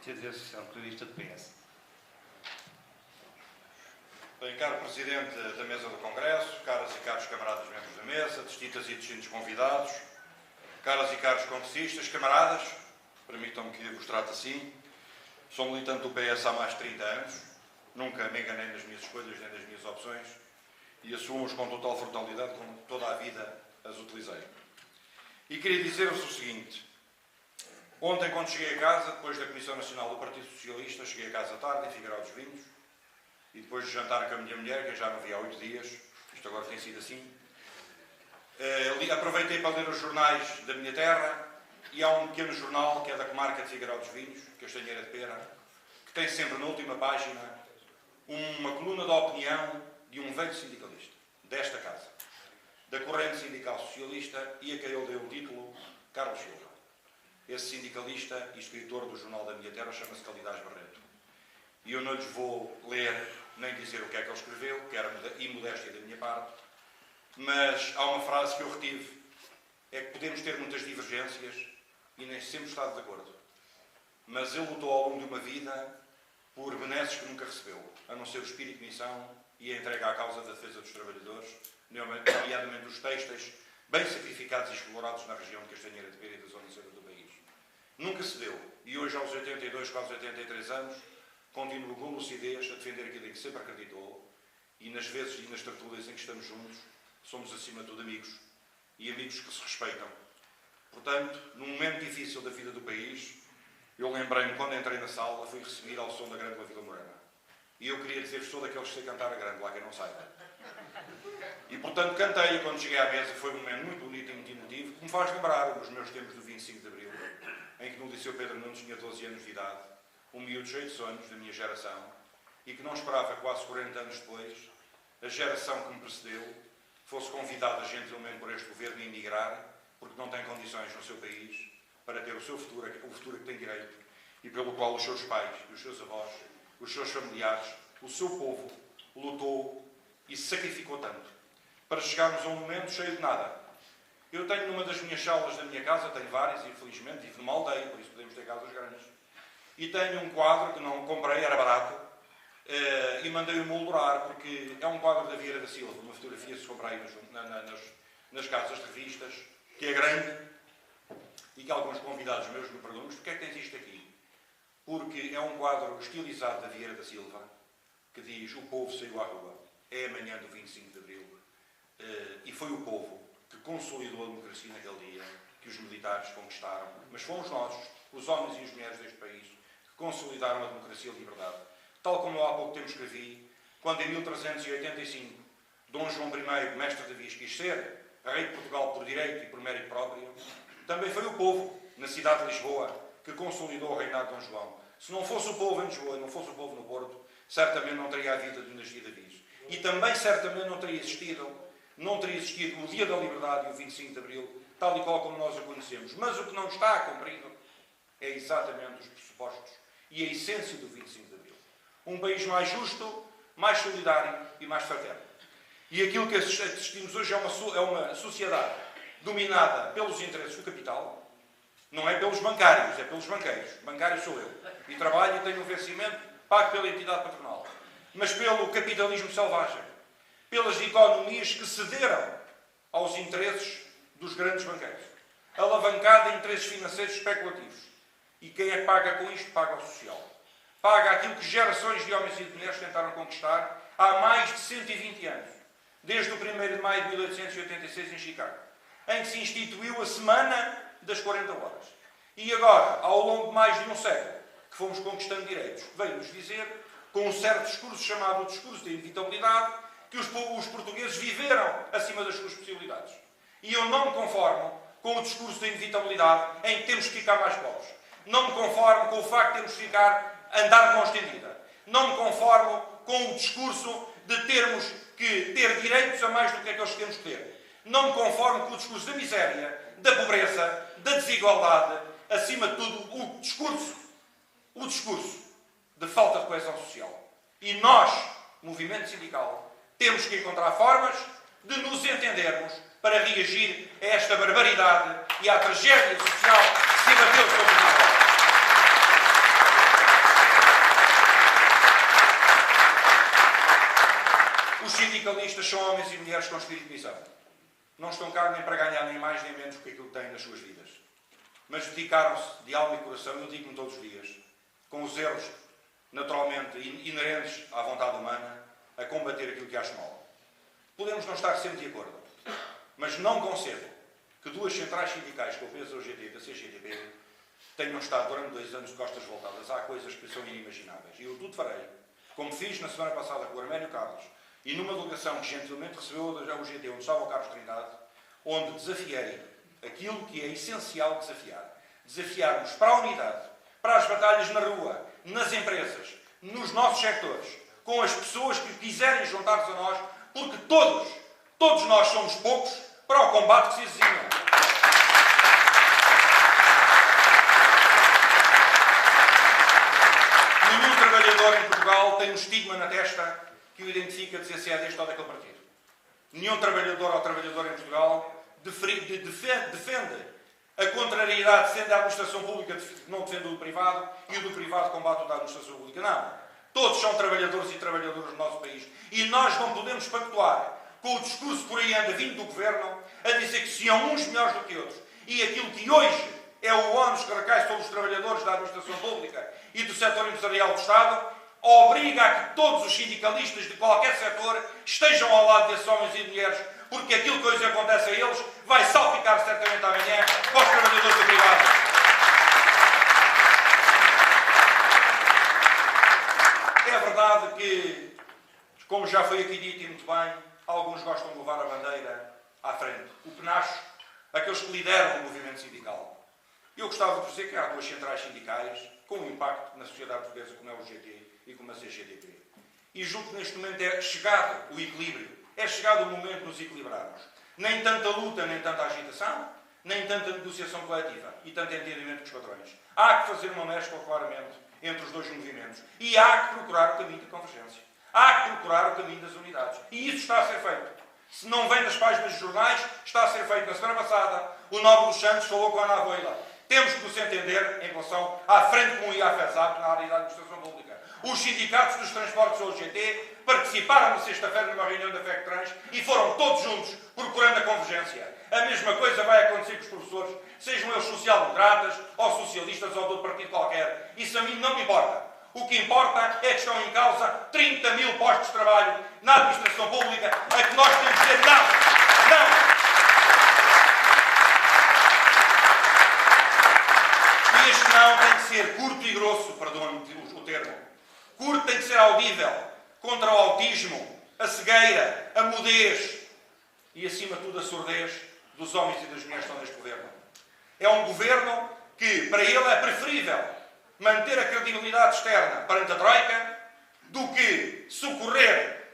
Partido Social Comunista do PS. Bem, caro Presidente da Mesa do Congresso, caras e caros camaradas membros da mesa, distintas e distintos convidados, caras e caros congressistas, camaradas, permitam-me que vos trate assim. Sou militante do PS há mais de 30 anos, nunca me enganei nas minhas escolhas nem nas minhas opções e assumo-os com total frontalidade, como toda a vida as utilizei. E queria dizer-vos o seguinte: ontem, quando cheguei a casa, depois da Comissão Nacional do Partido Socialista, cheguei a casa tarde, em Figueiró dos Vinhos, e depois de jantar com a minha mulher, que eu já não vi há 8 dias, isto agora tem sido assim, aproveitei para ler os jornais da minha terra, e há um pequeno jornal, que é da comarca de Figueiró dos Vinhos, Castanheira de Pera, que tem sempre na última página uma coluna de opinião de um velho sindicalista, desta casa, da corrente sindical socialista, e a quem ele deu o título Carlos Silva. Esse sindicalista e escritor do jornal da minha terra chama-se Calidás Barreto. E eu não lhes vou ler nem dizer o que é que ele escreveu, que era imodéstia da minha parte, mas há uma frase que eu retive: é que podemos ter muitas divergências e nem sempre estar de acordo. Mas ele lutou ao longo de uma vida por benesses que nunca recebeu, a não ser o espírito de missão e a entrega à causa da defesa dos trabalhadores, nomeadamente os têxteis, bem sacrificados e explorados na região de Castanheira de Pera e da zona centro do país. Nunca se deu, e hoje, aos 82, quase 83 anos, continua com lucidez a defender aquilo em que sempre acreditou, e nas vezes e nas tertúlias em que estamos juntos, somos acima de tudo amigos, e amigos que se respeitam. Portanto, num momento difícil da vida do país, eu lembrei-me, quando entrei na sala, fui recebido ao som da Grândola Vila Morena. E eu queria dizer-vos, sou daqueles que sei cantar a Grândola, quem não saiba. E, portanto, cantei, e quando cheguei à mesa foi um momento muito bonito e muito emotivo, que me faz lembrar os meus tempos do 25 de Abril, em que no Liceu Pedro Nunes tinha 12 anos de idade, um miúdo cheio de sonhos da minha geração, e que não esperava quase 40 anos depois, a geração que me precedeu fosse convidada gentilmente por este governo a emigrar, porque não tem condições no seu país para ter o seu futuro, o futuro que tem direito, e pelo qual os seus pais, os seus avós, os seus familiares, o seu povo lutou e se sacrificou tanto, para chegarmos a um momento cheio de nada. Eu tenho numa das minhas salas da minha casa, tenho várias, infelizmente, vivo numa aldeia, por isso podemos ter casas grandes, e tenho um quadro que não comprei, era barato, e mandei-o moldurar, porque é um quadro da Vieira da Silva, uma fotografia que se compra aí nas casas de revistas, que é grande, e que alguns convidados meus me perguntam: porque é que tens isto aqui? Porque é um quadro estilizado da Vieira da Silva, que diz: o povo saiu à rua, é amanhã do 25 de Abril, e foi o povo que consolidou a democracia naquele dia, que os militares conquistaram, mas fomos nós, os homens e as mulheres deste país, que consolidaram a democracia e a liberdade. Tal como há pouco tempo escrevi, quando em 1385 Dom João I, mestre de Vias, quis ser rei de Portugal por direito e por mérito próprio, também foi o povo, na cidade de Lisboa, que consolidou o reinado de Dom João. Se não fosse o povo em Lisboa e não fosse o povo no Porto, certamente não teria havido a dinastia de Vias. E também certamente não teria existido o Dia da Liberdade e o 25 de Abril, tal e qual como nós o conhecemos. Mas o que não está cumprido é exatamente os pressupostos e a essência do 25 de Abril. Um país mais justo, mais solidário e mais fraterno. E aquilo que assistimos hoje é uma sociedade dominada pelos interesses do capital, não é pelos bancários, é pelos banqueiros. Bancário sou eu. E trabalho e tenho um vencimento pago pela entidade patronal. Mas pelo capitalismo selvagem. Pelas economias que cederam aos interesses dos grandes banqueiros. Alavancada em interesses financeiros especulativos. E quem é que paga com isto? Paga o social. Paga aquilo que gerações de homens e de mulheres tentaram conquistar há mais de 120 anos. Desde o 1º de maio de 1886 em Chicago, em que se instituiu a Semana das 40 Horas. E agora, ao longo de mais de um século, que fomos conquistando direitos, veio-nos dizer, com um certo discurso chamado o discurso da inevitabilidade, que os portugueses viveram acima das suas possibilidades. E eu não me conformo com o discurso da inevitabilidade em que temos que ficar mais pobres. Não me conformo com o facto de termos que andar com estendida. Não me conformo com o discurso de termos que ter direitos a mais do que aqueles que temos que ter. Não me conformo com o discurso da miséria, da pobreza, da desigualdade, acima de tudo o discurso de falta de coesão social. E nós, movimento sindical, temos que encontrar formas de nos entendermos para reagir a esta barbaridade e à tragédia social que se abateu sobre nós. sindicalistas são homens e mulheres com espírito de missão. Não estão cá nem para ganhar nem mais nem menos do que aquilo que têm nas suas vidas. Mas dedicaram-se de alma e coração, eu digo-me todos os dias, com os erros naturalmente inerentes à vontade humana, a combater aquilo que acho mal. Podemos não estar sempre de acordo, mas não concebo que duas centrais sindicais, que eu penso o GT e a CGTB, tenham estado durante 2 anos de costas voltadas. Há coisas que são inimagináveis. E eu tudo farei, como fiz na semana passada com o Arménio Carlos, e numa delegação que gentilmente recebeu da UGT, onde estava o Carlos Trindade, onde desafiei aquilo que é essencial desafiar. Desafiarmos para a unidade, para as batalhas na rua, nas empresas, nos nossos sectores, com as pessoas que quiserem juntar-se a nós, porque todos nós somos poucos para o combate que se exige. Nenhum trabalhador em Portugal tem um estigma na testa que o identifica a dizer se é deste ou daquele partido. Nenhum trabalhador ou trabalhadora em Portugal defende a contrariedade, sendo a administração pública que não defende o do privado e o do privado combate o da administração pública. Não. Todos são trabalhadores e trabalhadoras do nosso país. E nós não podemos pactuar com o discurso por aí anda vindo do Governo a dizer que se há uns melhores do que outros. E aquilo que hoje é o ónus que recai sobre os trabalhadores da administração pública e do setor empresarial do Estado, obriga a que todos os sindicalistas de qualquer setor estejam ao lado desses homens e mulheres, porque aquilo que hoje acontece a eles vai salpicar certamente amanhã para os trabalhadores do privado. É verdade que, como já foi aqui dito e muito bem, alguns gostam de levar a bandeira à frente. O penacho, aqueles que lideram o movimento sindical. Eu gostava de dizer que há 2 centrais sindicais com um impacto na sociedade portuguesa, como é o GT e como a CGTB. E julgo que neste momento é chegado o equilíbrio. É chegado o momento de nos equilibrarmos. Nem tanta luta, nem tanta agitação, nem tanta negociação coletiva e tanto entendimento dos patrões. Há que fazer uma mescla, claramente, entre os 2 movimentos. E há que procurar o caminho da convergência. Há que procurar o caminho das unidades. E isso está a ser feito. Se não vem das páginas dos jornais, está a ser feito. Na semana passada, o Nobre dos Santos falou com a Ana Avoila. Temos que nos entender em relação à Frente Comum e à FESAP na área da administração pública. Os sindicatos dos transportes OGT participaram na sexta-feira numa reunião da FECTRANS e foram todos juntos procurando a convergência. A mesma coisa vai acontecer com os professores, sejam eles social-democratas ou socialistas ou de outro partido qualquer. Isso a mim não me importa. O que importa é que estão em causa 30 mil postos de trabalho na administração pública, a que nós temos de dizer não, não. E este não tem que ser curto e grosso, perdoem-me o termo. Curto tem que ser audível, contra o autismo, a cegueira, a mudez e, acima de tudo, a surdez dos homens e das mulheres que estão neste governo. É um governo que, para ele, é preferível manter a credibilidade externa perante a Troika do que socorrer,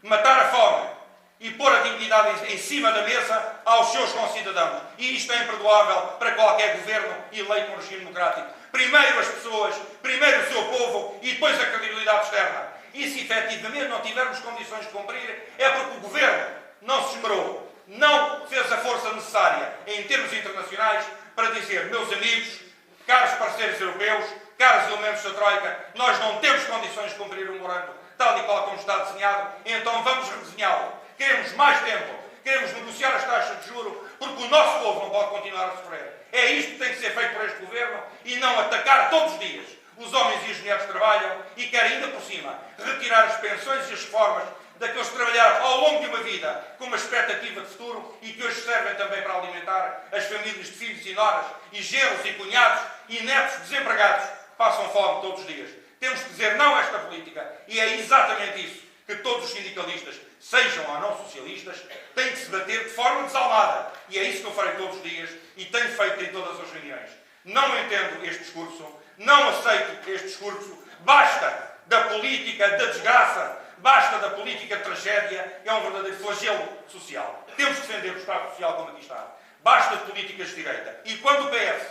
matar a fome e pôr a dignidade em cima da mesa aos seus concidadãos. E isto é imperdoável para qualquer governo eleito no regime democrático. Primeiro as pessoas, primeiro o seu povo e depois a credibilidade externa. E se efetivamente não tivermos condições de cumprir, é porque o governo não se esmerou, não fez a força necessária em termos internacionais para dizer, meus amigos, caros parceiros europeus, caros elementos da Troika, nós não temos condições de cumprir o memorando tal e qual como está desenhado, então vamos redesenhá-lo. Queremos mais tempo, queremos negociar as taxas de juros, porque o nosso povo não pode continuar a sofrer. É isto que tem que ser feito por este governo e não atacar todos os dias os homens e as mulheres que trabalham e quer ainda por cima retirar as pensões e as reformas daqueles que trabalharam ao longo de uma vida com uma expectativa de futuro e que hoje servem também para alimentar as famílias de filhos e noras e genros e cunhados e netos desempregados que passam fome todos os dias. Temos que dizer não a esta política e é exatamente isso que todos os sindicalistas, sejam ou não socialistas, têm que se bater de forma desalmada. E é isso que eu farei todos os dias e tenho feito em todas as reuniões. Não entendo este discurso, não aceito este discurso. Basta da política da desgraça, basta da política de tragédia, é um verdadeiro flagelo social. Temos que defender o Estado Social como aqui está. Basta de políticas de direita. E quando o PS,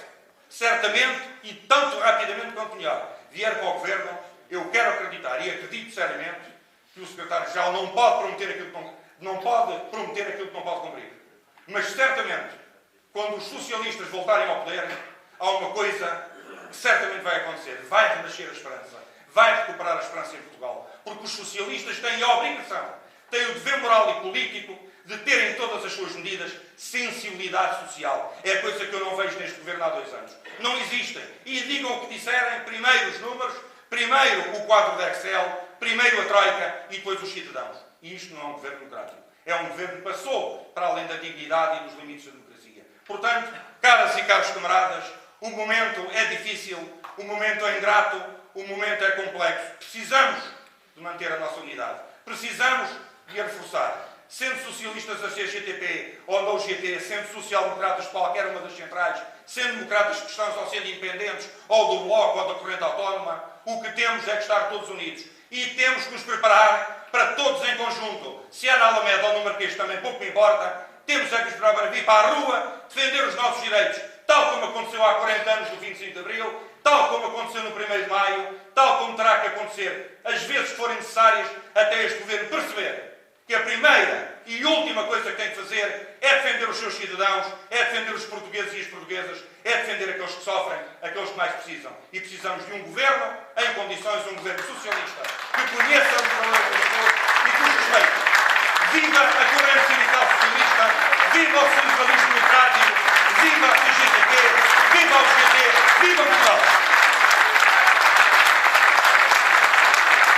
certamente e tanto rapidamente quanto melhor, vier para o Governo, eu quero acreditar e acredito seriamente que o secretário-geral não pode prometer aquilo que não pode cumprir. Mas certamente, quando os socialistas voltarem ao poder, há uma coisa que certamente vai acontecer. Vai renascer a esperança. Vai recuperar a esperança em Portugal. Porque os socialistas têm a obrigação têm o dever moral e político de terem todas as suas medidas sensibilidade social. É a coisa que eu não vejo neste governo há 2 anos. Não existem. E digam o que disserem, primeiro os números, primeiro o quadro de Excel, primeiro a Troika e depois os cidadãos. E isto não é um governo democrático. É um governo que passou para além da dignidade e dos limites da democracia. Portanto, caras e caros camaradas, o momento é difícil, o momento é ingrato, o momento é complexo. Precisamos de manter a nossa unidade. Precisamos de a reforçar. Sendo socialistas da CGTP ou da UGT, sendo social-democratas de qualquer uma das centrais, sendo democratas cristãos ou sendo independentes, ou do Bloco ou da Corrente Autónoma, o que temos é que estar todos unidos. E temos que nos preparar para todos em conjunto. Se é na Alameda ou no Marquês, também pouco me importa, temos é que nos preparar para vir para a rua defender os nossos direitos, tal como aconteceu há 40 anos no 25 de Abril, tal como aconteceu no 1º de Maio, tal como terá que acontecer, as vezes que forem necessárias, até este governo perceber que a primeira e última coisa que tem que fazer é defender os seus cidadãos, é defender os portugueses e as portuguesas, é defender aqueles que sofrem, aqueles que mais precisam. E precisamos de um governo em condições, um governo socialista, que conheça os problemas das pessoas e que os respeite. Viva a corrente sindical socialista, viva o sindicalismo democrático, viva a CGTP,